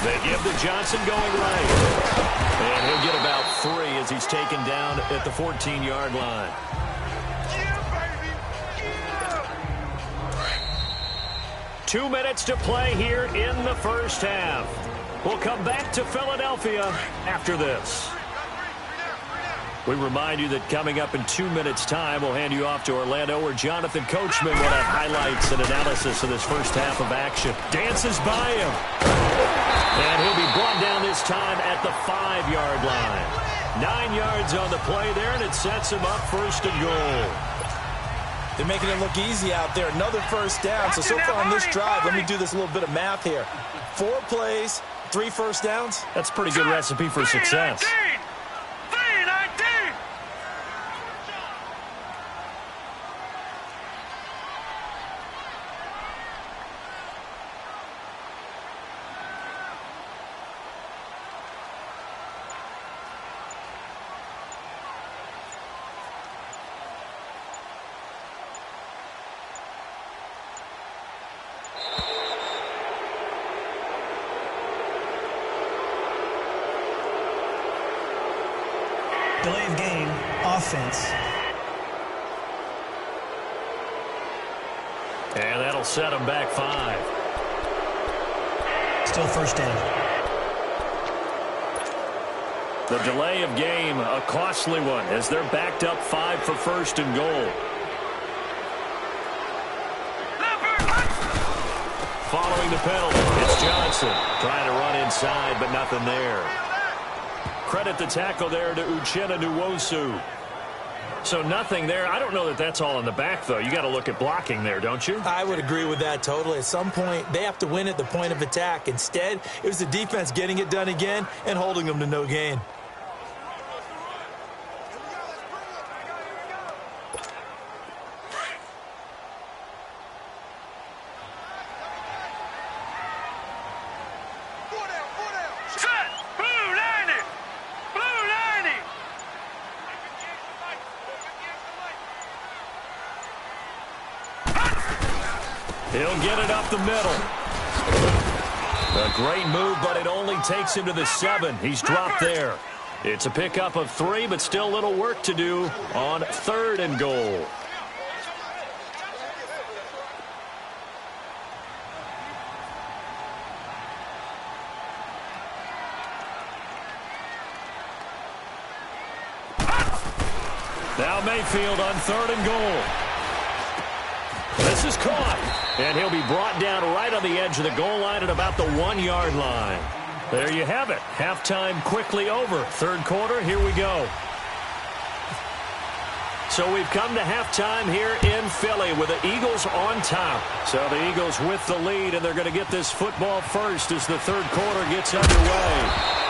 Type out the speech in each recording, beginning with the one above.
They give the Johnson going right. And he'll get about 3 as he's taken down at the 14-yard line. 2 minutes to play here in the first half. We'll come back to Philadelphia after this. We remind you that coming up in 2 minutes' time, we'll hand you off to Orlando, where Jonathan Coachman will have highlights and analysis of this first half of action. Dances by him. And he'll be brought down this time at the 5-yard line. 9 yards on the play there, and it sets him up first and goal. They're making it look easy out there. Another first down. So far on this drive, let me do this little bit of math here. 4 plays, 3 first downs. That's a pretty good recipe for success. Delay of game, offense. And that'll set them back 5. Still first down. The delay of game, a costly one, as they're backed up 5 for first and goal. Following the penalty, it's Johnson trying to run inside, but nothing there. Credit the tackle there to Uchenna Nwosu. So nothing there. I don't know that that's all in the back, though. You got to look at blocking there, don't you? I would agree with that totally. At some point, they have to win at the point of attack. Instead, it was the defense getting it done again and holding them to no gain. He'll get it up the middle. A great move, but it only takes him to the 7. He's dropped there. It's a pickup of 3, but still a little work to do on 3rd and goal. Now Mayfield on 3rd and goal. This is caught, and he'll be brought down right on the edge of the goal line at about the 1-yard line. There you have it. Halftime quickly over. 3rd quarter, here we go. So we've come to halftime here in Philly with the Eagles on top. So the Eagles with the lead, and they're going to get this football first as the 3rd quarter gets underway.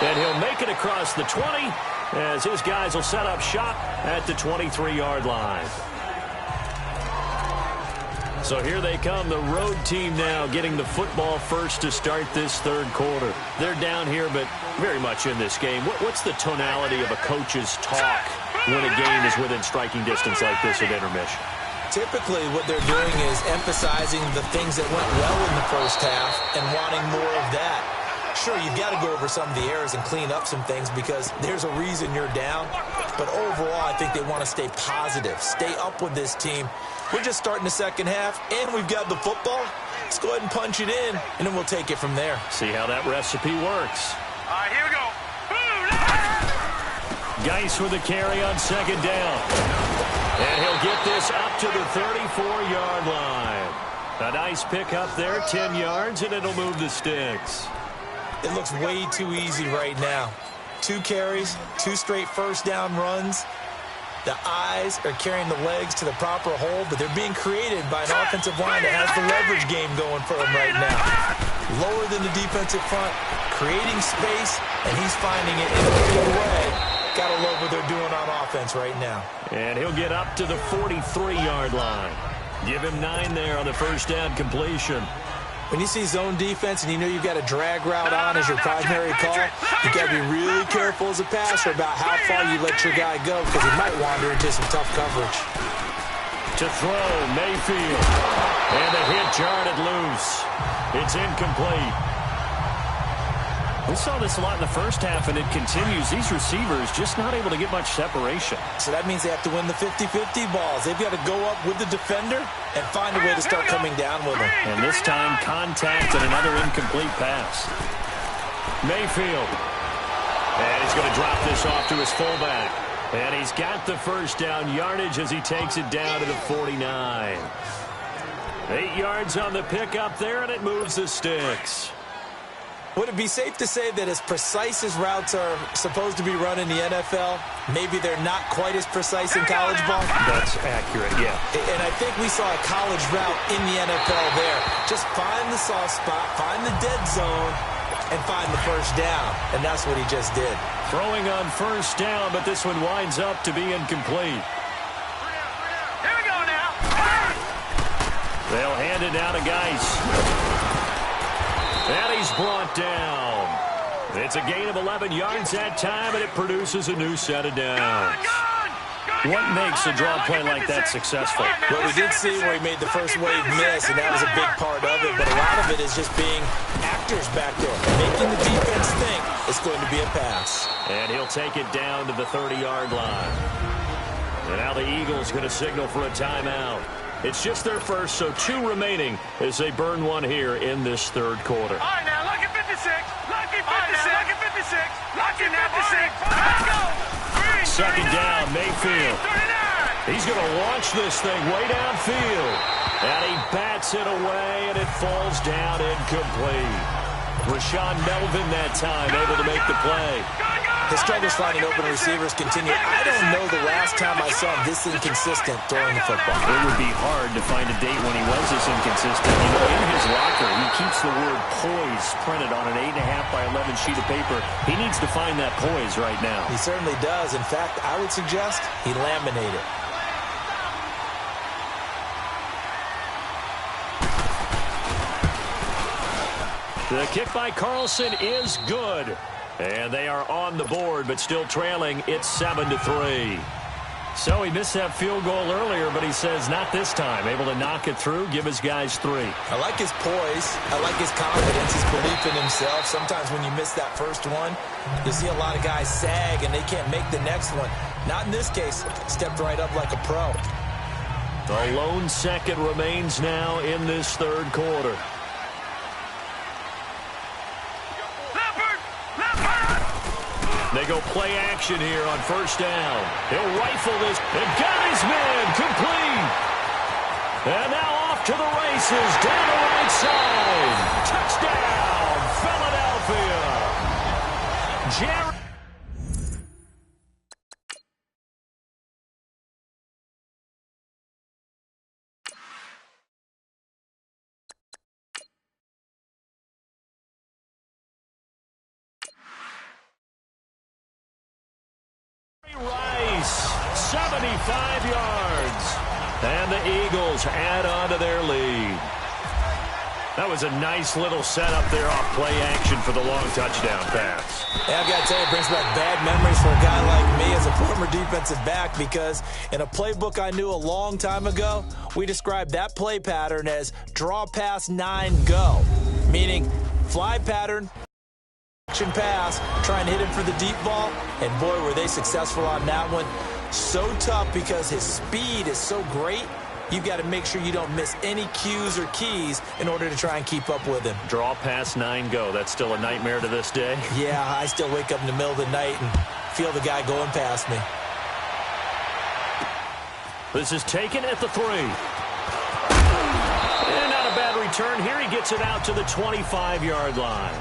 And he'll make it across the 20 as his guys will set up shop at the 23-yard line. So here they come, the road team now getting the football first to start this 3rd quarter. They're down here, but very much in this game. What's the tonality of a coach's talk when a game is within striking distance like this at intermission? Typically, what they're doing is emphasizing the things that went well in the first half and wanting more of that. Sure, you've got to go over some of the errors and clean up some things because there's a reason you're down. But overall, I think they want to stay positive, stay up with this team. We're just starting the second half, and we've got the football. Let's go ahead and punch it in, and then we'll take it from there. See how that recipe works. All right, here we go. Geis with the carry on 2nd down. And he'll get this up to the 34-yard line. A nice pick up there, 10 yards, and it'll move the sticks. It looks way too easy right now. 2 carries, 2 straight first down runs. The eyes are carrying the legs to the proper hole, but they're being created by an offensive line that has the leverage game going for them right now. Lower than the defensive front, creating space, and he's finding it in a big way. Gotta love what they're doing on offense right now. And he'll get up to the 43-yard line. Give him 9 there on the first down completion. When you see zone defense and you know you've got a drag route on as your primary call, you've got to be really careful as a passer about how far you let your guy go because he might wander into some tough coverage. To throw, Mayfield. And the hit jarred it loose. It's incomplete. We saw this a lot in the first half, and it continues. These receivers just not able to get much separation. So that means they have to win the 50-50 balls. They've got to go up with the defender and find a way to start coming down with them. And this time, contact and another incomplete pass. Mayfield. And he's going to drop this off to his fullback. And he's got the first down yardage as he takes it down to the 49. 8 yards on the pickup there, and it moves the sticks. Would it be safe to say that as precise as routes are supposed to be run in the NFL, maybe they're not quite as precise in college ball? That's accurate, yeah. And I think we saw a college route in the NFL there. Just find the soft spot, find the dead zone, and find the first down. And that's what he just did. Throwing on first down, but this one winds up to be incomplete. Here we go now. They'll hand it down to Geis. And he's brought down. It's a gain of 11 yards that time, and it produces a new set of downs. What makes a draw play like that successful? Well, we did see where he made the first wave miss, and that was a big part of it. But a lot of it is just being actors back there, making the defense think it's going to be a pass. And he'll take it down to the 30-yard line. And now the Eagles going to signal for a timeout. It's just their first, so 2 remaining as they burn one here in this third quarter. All right, now, look at 56. Look at 56. Look at 56. Look at 56. Let's go. Second down, Mayfield. 39. He's going to launch this thing way downfield. And he bats it away, and it falls down incomplete. Rashawn Melvin that time able to make the play. His struggles finding open receivers continue. I don't know the last time I saw him this inconsistent throwing the football. It would be hard to find a date when he was this inconsistent. You know, in his locker, he keeps the word poise printed on an 8.5 by 11 sheet of paper. He needs to find that poise right now. He certainly does. In fact, I would suggest he laminate it. The kick by Carlson is good. And they are on the board, but still trailing. It's 7-3. So he missed that field goal earlier, but he says not this time. Able to knock it through, give his guys 3. I like his poise. I like his confidence, his belief in himself. Sometimes when you miss that first one, you see a lot of guys sag and they can't make the next one. Not in this case. Stepped right up like a pro. The lone second remains now in this third quarter. They go play action here on first down. He'll rifle this. And got his man complete. And now off to the races down the right side. Touchdown, Philadelphia. Jerry. Rice, 75 yards. And the Eagles add on to their lead. That was a nice little setup there off play action for the long touchdown pass. Yeah, I've got to tell you, it brings back bad memories for a guy like me as a former defensive back, because in a playbook I knew a long time ago, we described that play pattern as draw pass 9 go, meaning fly pattern, action pass, try and hit him for the deep ball, and boy, were they successful on that one. So tough because his speed is so great. You've got to make sure you don't miss any cues or keys in order to try and keep up with him. Draw pass 9 go. That's still a nightmare to this day. Yeah, I still wake up in the middle of the night and feel the guy going past me. This is taken at the 3. And not a bad return here. He gets it out to the 25-yard line.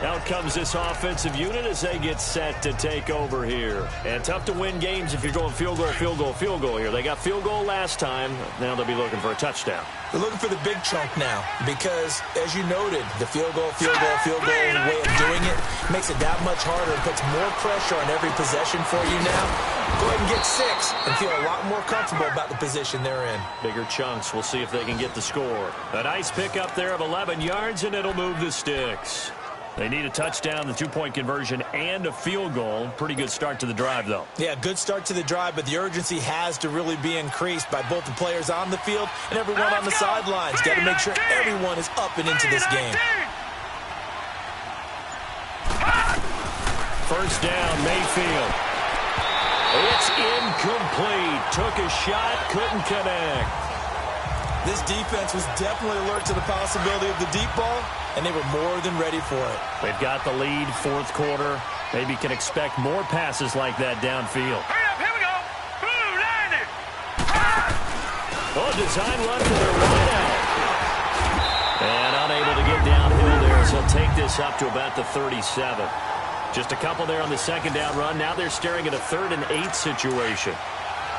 Out comes this offensive unit as they get set to take over here. And tough to win games if you're going field goal, field goal, field goal here. They got field goal last time. Now they'll be looking for a touchdown. They're looking for the big chunk now because, as you noted, the field goal way of doing it makes it that much harder and puts more pressure on every possession for you now. Go ahead and get 6 and feel a lot more comfortable about the position they're in. Bigger chunks. We'll see if they can get the score. A nice pickup there of 11 yards, and it'll move the sticks. They need a touchdown, the 2-point conversion, and a field goal. Pretty good start to the drive, though. Yeah, good start to the drive, but the urgency has to really be increased by both the players on the field and everyone on the sidelines. Got to make sure everyone is up and into this game. First down, Mayfield. It's incomplete. Took a shot, couldn't connect. This defense was definitely alert to the possibility of the deep ball, and they were more than ready for it. They've got the lead, fourth quarter. Maybe can expect more passes like that downfield. Hurry up, here we go. Blue, line it. Oh, design run for their wideout. And unable to get downhill there, so he'll take this up to about the 37. Just a couple there on the second down run. Now they're staring at a 3rd and 8 situation.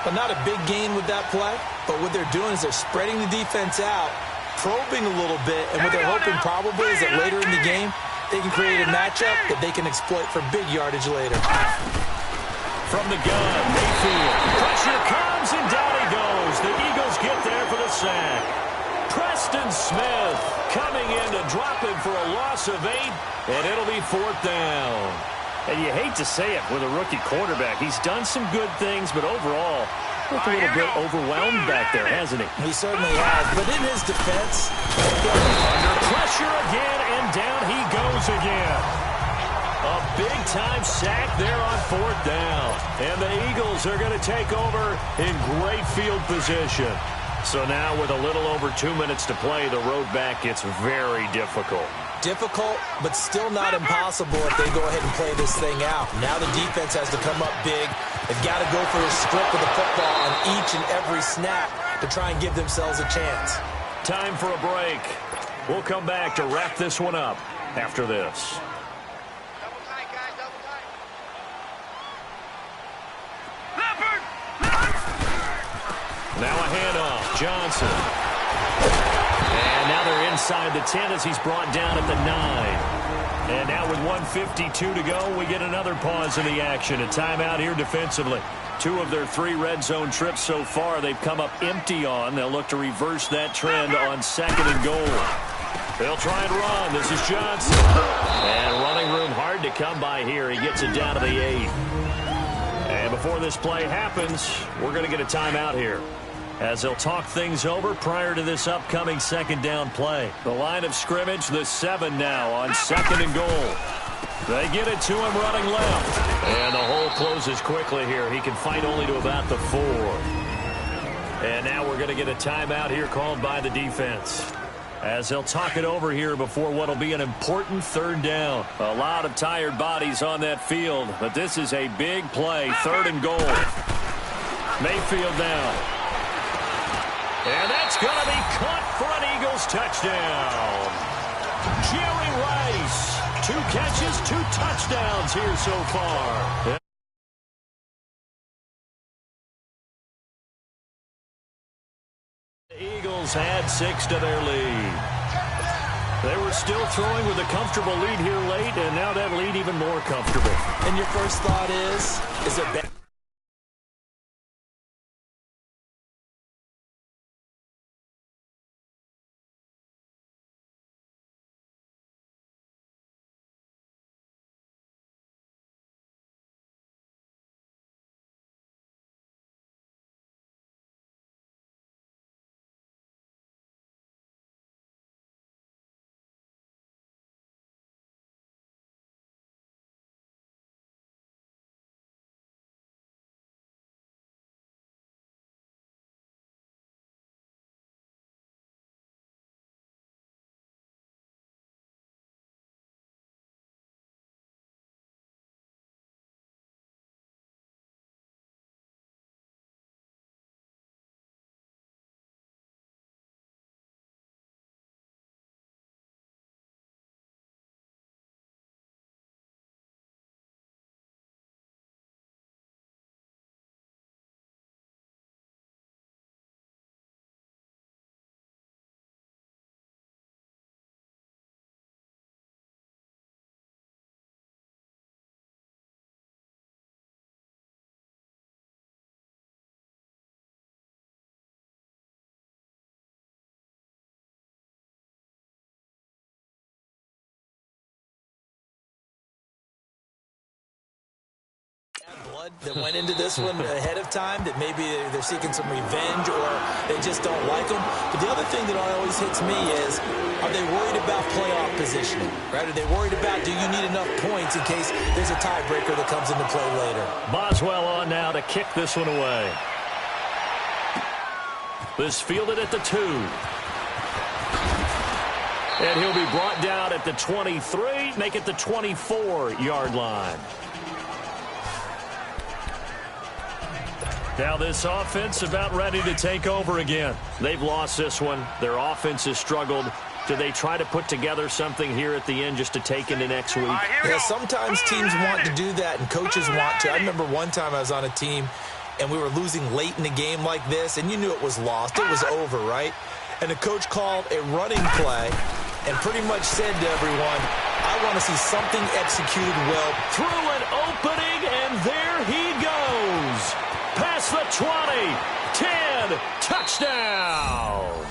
But not a big gain with that play. But what they're doing is they're spreading the defense out, probing a little bit, and what they're hoping probably is that later in the game, they can create a matchup that they can exploit for big yardage later. From the gun, Mayfield. Pressure comes, and down he goes. The Eagles get there for the sack. Preston Smith coming in to drop him for a loss of 8, and it'll be 4th down. And you hate to say it with a rookie quarterback. He's done some good things, but overall, looked a little bit overwhelmed back there, hasn't he? He certainly has, but in his defense, under pressure again, and down he goes again. A big-time sack there on 4th down. And the Eagles are going to take over in great field position. So now with a little over 2 minutes to play, the road back gets very difficult. Difficult, but still not impossible if they go ahead and play this thing out. Now the defense has to come up big. They've got to go for a strip of the football on each and every snap to try and give themselves a chance. Time for a break. We'll come back to wrap this one up after this. Double tight, guys, double tight. Now a handoff. Johnson. And now they're inside the 10 as he's brought down at the 9. And now with 1:52 to go, we get another pause in the action. A timeout here defensively. 2 of their 3 red zone trips so far they've come up empty on. They'll look to reverse that trend on 2nd and goal. They'll try and run. This is Johnson. And running room hard to come by here. He gets it down to the 8. And before this play happens, we're going to get a timeout here, as they'll talk things over prior to this upcoming 2nd down play. The line of scrimmage, the 7 now on 2nd and goal. They get it to him running left. And the hole closes quickly here. He can fight only to about the 4. And now we're going to get a timeout here called by the defense, as they'll talk it over here before what will be an important 3rd down. A lot of tired bodies on that field, but this is a big play. 3rd and goal. Mayfield now. And that's going to be caught for an Eagles touchdown. Jerry Rice, 2 catches, 2 touchdowns here so far. The Eagles had 6 to their lead. They were still throwing with a comfortable lead here late, and now that lead even more comfortable. And your first thought is it bad? blood that went into this one ahead of time, that maybe they're seeking some revenge or they just don't like them. But the other thing that always hits me is, are they worried about playoff positioning? Right? Are they worried about, do you need enough points in case there's a tiebreaker that comes into play later? Boswell on now to kick this one away. This fielded at the 2. And he'll be brought down at the 23, make it the 24-yard line. Now this offense about ready to take over again. They've lost this one. Their offense has struggled. Do they try to put together something here at the end just to take into next week? Yeah, sometimes teams want to do that and coaches want to. I remember one time I was on a team and we were losing late in a game like this, and you knew it was lost. It was over, right? And the coach called a running play and pretty much said to everyone, I want to see something executed well. Through an opening, and there he goes. Past the 20, 10, touchdown.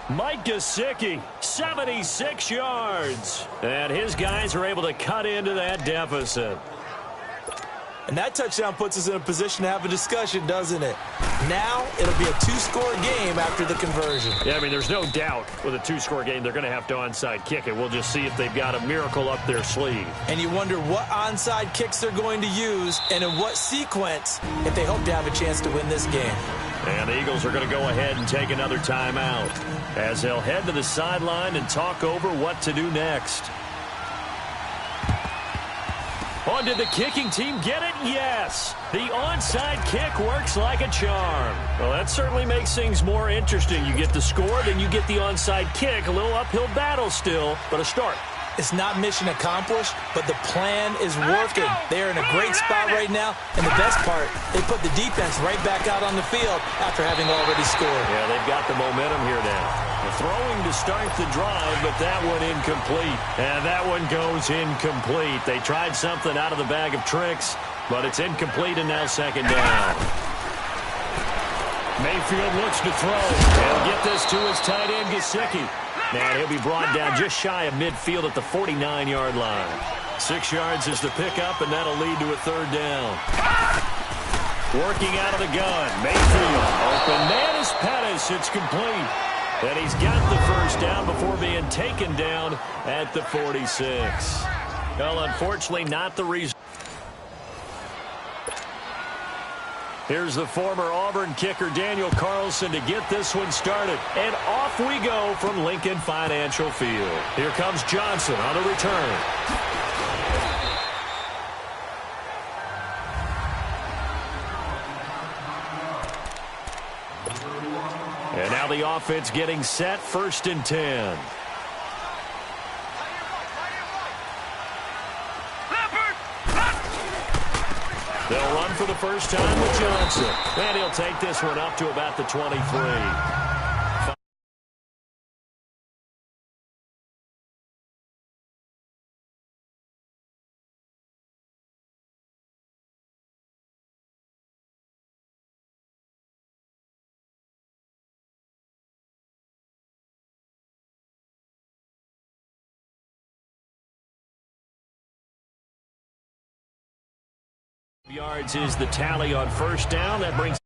Mike Gesicki, 76 yards. And his guys are able to cut into that deficit. And that touchdown puts us in a position to have a discussion, doesn't it? Now it'll be a 2-score game after the conversion. Yeah, I mean, there's no doubt with a 2-score game they're going to have to onside kick it. We'll just see if they've got a miracle up their sleeve. And you wonder what onside kicks they're going to use and in what sequence if they hope to have a chance to win this game. And the Eagles are going to go ahead and take another timeout as they'll head to the sideline and talk over what to do next. Oh, did the kicking team get it? Yes. The onside kick works like a charm. Well, that certainly makes things more interesting. You get the score, then you get the onside kick. A little uphill battle still, but a start. It's not mission accomplished, but the plan is working. They're in a great spot right now, and the best part, they put the defense right back out on the field after having already scored. Yeah, they've got the momentum here now. Throwing to start the drive, but that one incomplete. And that one goes incomplete. They tried something out of the bag of tricks, but it's incomplete, and now second down. Mayfield looks to throw. He'll get this to his tight end, Gesicki. And he'll be brought down just shy of midfield at the 49-yard line. 6 yards is the pickup, and that'll lead to a third down. Working out of the gun. Mayfield. Open man is Pettis. It's complete. And he's got the first down before being taken down at the 46. Well, unfortunately, not the reason. Here's the former Auburn kicker, Daniel Carlson, to get this one started. And off we go from Lincoln Financial Field. Here comes Johnson on the return. And now the offense getting set, 1st and 10. They'll run for the first time with Johnson. And he'll take this one up to about the 23. Yards is the tally on first down. That brings